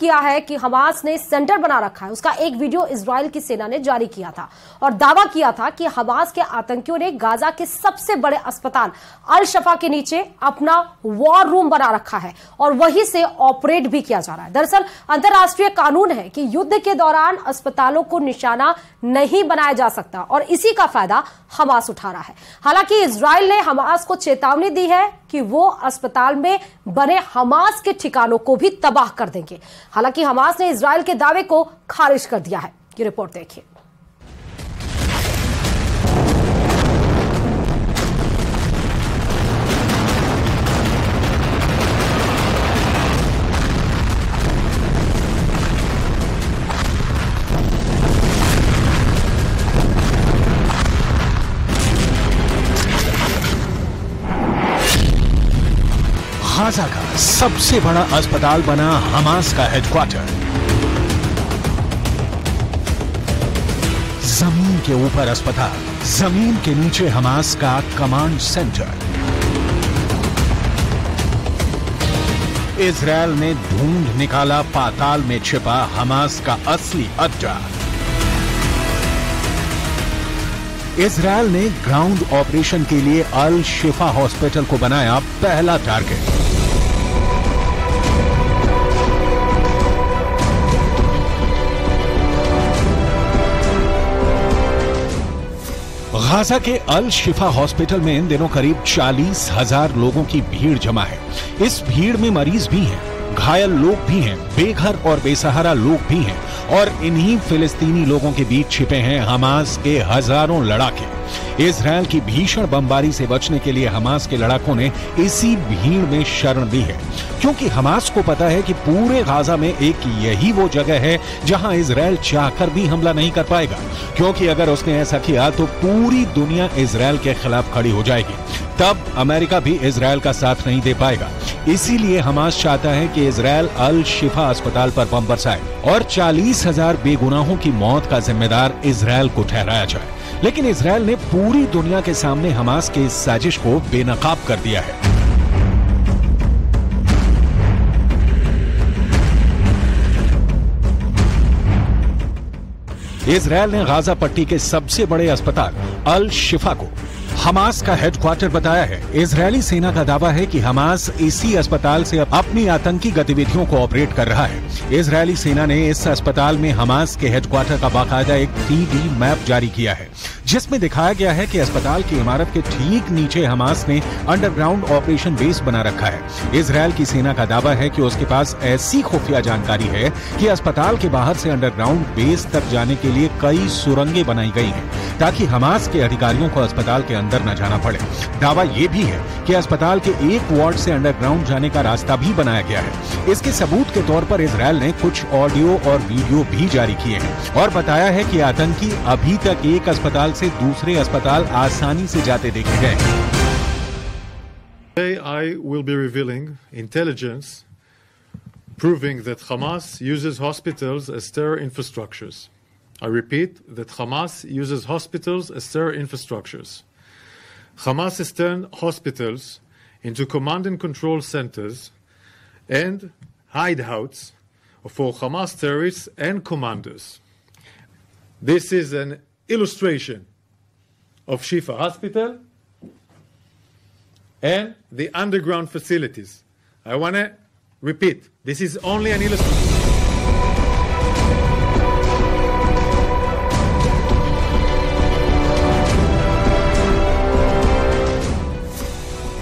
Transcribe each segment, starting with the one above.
किया है कि हमास ने सेंटर बना रखा है, उसका एक वीडियो इजराइल की सेना ने जारी किया था और दावा किया था कि हमास के आतंकियों ने गाजा के सबसे बड़े अस्पताल अल शफा के नीचे अपना वॉर रूम बना रखा है और वहीं से ऑपरेट भी किया जा रहा है। दरअसल अंतर्राष्ट्रीय कानून है कि युद्ध के दौरान अस्पतालों को निशाना नहीं बनाया जा सकता और इसी का फायदा हमास उठा रहा है। हालांकि इजराइल ने हमास को चेतावनी दी है कि वो अस्पताल में बने हमास के ठिकानों को भी तबाह कर देंगे। हालांकि हमास ने इजराइल के दावे को खारिज कर दिया है। ये रिपोर्ट देखिए। गाजा का सबसे बड़ा अस्पताल बना हमास का हेडक्वार्टर। जमीन के ऊपर अस्पताल, जमीन के नीचे हमास का कमांड सेंटर। इजरायल ने ढूंढ निकाला पाताल में छिपा हमास का असली अड्डा। इजरायल ने ग्राउंड ऑपरेशन के लिए अल शिफा हॉस्पिटल को बनाया पहला टारगेट। गाजा के अल शिफा हॉस्पिटल में इन दिनों करीब 40,000 लोगों की भीड़ जमा है। इस भीड़ में मरीज भी हैं, घायल लोग भी हैं, बेघर और बेसहारा लोग भी हैं और इन्हीं फिलिस्तीनी लोगों के बीच छिपे हैं हमास के हजारों लड़ाके। इजरायल की भीषण बमबारी से बचने के लिए हमास के लड़ाकों ने इसी भीड़ में शरण ली है, क्योंकि हमास को पता है कि पूरे गाजा में एक यही वो जगह है जहां इजरायल चाहकर भी हमला नहीं कर पाएगा, क्योंकि अगर उसने ऐसा किया तो पूरी दुनिया इजरायल के खिलाफ खड़ी हो जाएगी। तब अमेरिका भी इजरायल का साथ नहीं दे पाएगा। इसीलिए हमास चाहता है कि इजरायल अल शिफा अस्पताल पर बम बरसाए और 40,000 बेगुनाहों की मौत का जिम्मेदार इजरायल को ठहराया जाए। लेकिन इजरायल ने पूरी दुनिया के सामने हमास के इस साजिश को बेनकाब कर दिया है। इजरायल ने गाजा पट्टी के सबसे बड़े अस्पताल अल शिफा को हमास का हेडक्वार्टर बताया है। इजरायली सेना का दावा है कि हमास इसी अस्पताल से अपनी आतंकी गतिविधियों को ऑपरेट कर रहा है। इजरायली सेना ने इस अस्पताल में हमास के हेडक्वार्टर का बाकायदा एक 3D मैप जारी किया है, जिसमें दिखाया गया है कि अस्पताल की इमारत के ठीक नीचे हमास ने अंडरग्राउंड ऑपरेशन बेस बना रखा है। इजरायल की सेना का दावा है कि उसके पास ऐसी खुफिया जानकारी है कि अस्पताल के बाहर से अंडरग्राउंड बेस तक जाने के लिए कई सुरंगें बनाई गई हैं, ताकि हमास के अधिकारियों को अस्पताल के अंदर न जाना पड़े। दावा यह भी है कि अस्पताल के एक वार्ड से अंडरग्राउंड जाने का रास्ता भी बनाया गया है। इसके सबूत के तौर पर इजरायल ने कुछ ऑडियो और वीडियो भी जारी किए हैं और बताया है कि आतंकी अभी तक एक अस्पताल से दूसरे अस्पताल आसानी से जाते देखे गए। Today I will be revealing intelligence proving that Hamas uses hospitals as terror infrastructures. I repeat that Hamas uses hospitals as terror infrastructures. Hamas has turned hospitals into command and control centers and hideouts for Hamas terrorists and commanders. This is an illustration of Shifa Hospital and the underground facilities. I want to repeat, this is only an illustration.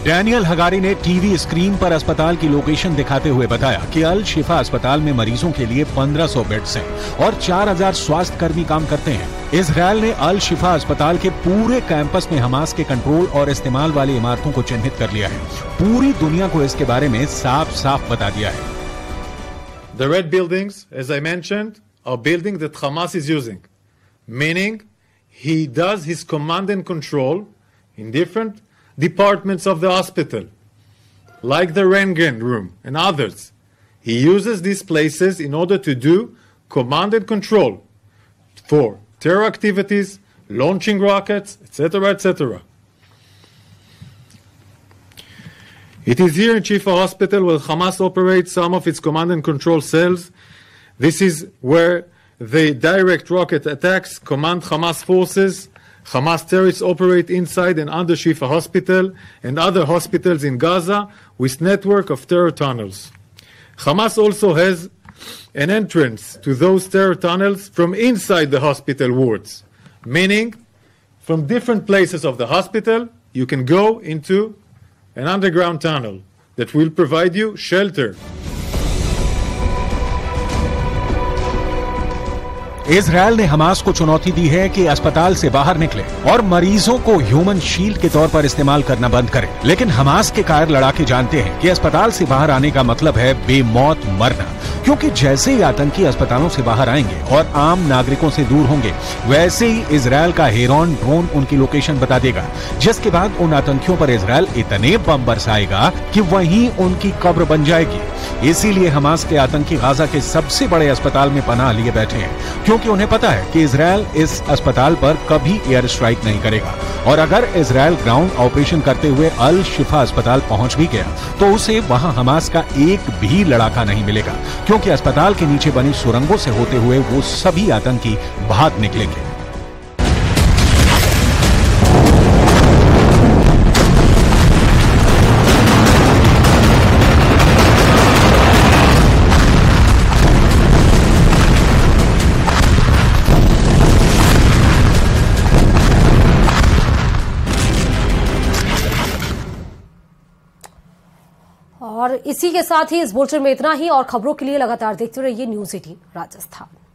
Daniel Hagari ने TV screen पर अस्पताल की location दिखाते हुए बताया कि अल शिफा अस्पताल में मरीजों के लिए 1500 बेड्स हैं और 4000 स्वास्थ्य कर्मी काम करते हैं। इजरायल ने अल शिफा अस्पताल के पूरे कैंपस में हमास के कंट्रोल और इस्तेमाल वाली इमारतों को चिन्हित कर लिया है। पूरी दुनिया को इसके बारे में साफ साफ बता दिया है। The red buildings, as I mentioned, are buildings that Hamas is using, meaning he does his command and control in different departments of the hospital, like the Röntgen room and others. He uses these places in order to do command and control for terror activities, launching rockets, etc., etc. It is here in Shifa Hospital where Hamas operates some of its command and control cells. This is where the direct rocket attacks command Hamas forces. Hamas terrorists operate inside and under Shifa Hospital and other hospitals in Gaza with network of terror tunnels. Hamas also has an entrance to those terror tunnels from inside the hospital wards, meaning from different places of the hospital you can go into an underground tunnel that will provide you shelter. Israel ने Hamas को चुनौती दी है कि अस्पताल से बाहर निकले और मरीजों को ह्यूमन शील्ड के तौर पर इस्तेमाल करना बंद करे। लेकिन हमास के कायर लड़ाके जानते हैं कि अस्पताल से बाहर आने का मतलब है बेमौत मरना, क्योंकि जैसे ही आतंकी अस्पतालों से बाहर आएंगे और आम नागरिकों से दूर होंगे, वैसे ही इजरायल का हेरॉन ड्रोन उनकी लोकेशन बता देगा, जिसके बाद उन आतंकियों पर इजरायल इतने बम बरसाएगा कि वहीं उनकी कब्र बन जाएगी। इसीलिए हमास के आतंकी गाजा के सबसे बड़े अस्पताल में पनाह लिए बैठे हैं, क्योंकि उन्हें पता है कि इजरायल इस अस्पताल पर कभी एयर स्ट्राइक नहीं करेगा। और अगर इजरायल ग्राउंड ऑपरेशन करते हुए अल शिफा अस्पताल पहुंच भी गया तो उसे वहां हमास का एक भी लड़ाका नहीं मिलेगा, क्योंकि अस्पताल के नीचे बनी सुरंगों से होते हुए वो सभी आतंकी भाग निकलेंगे। और इसी के साथ ही इस बुलेटिन में इतना ही, और खबरों के लिए लगातार देखते रहिए न्यूज़ 18 राजस्थान।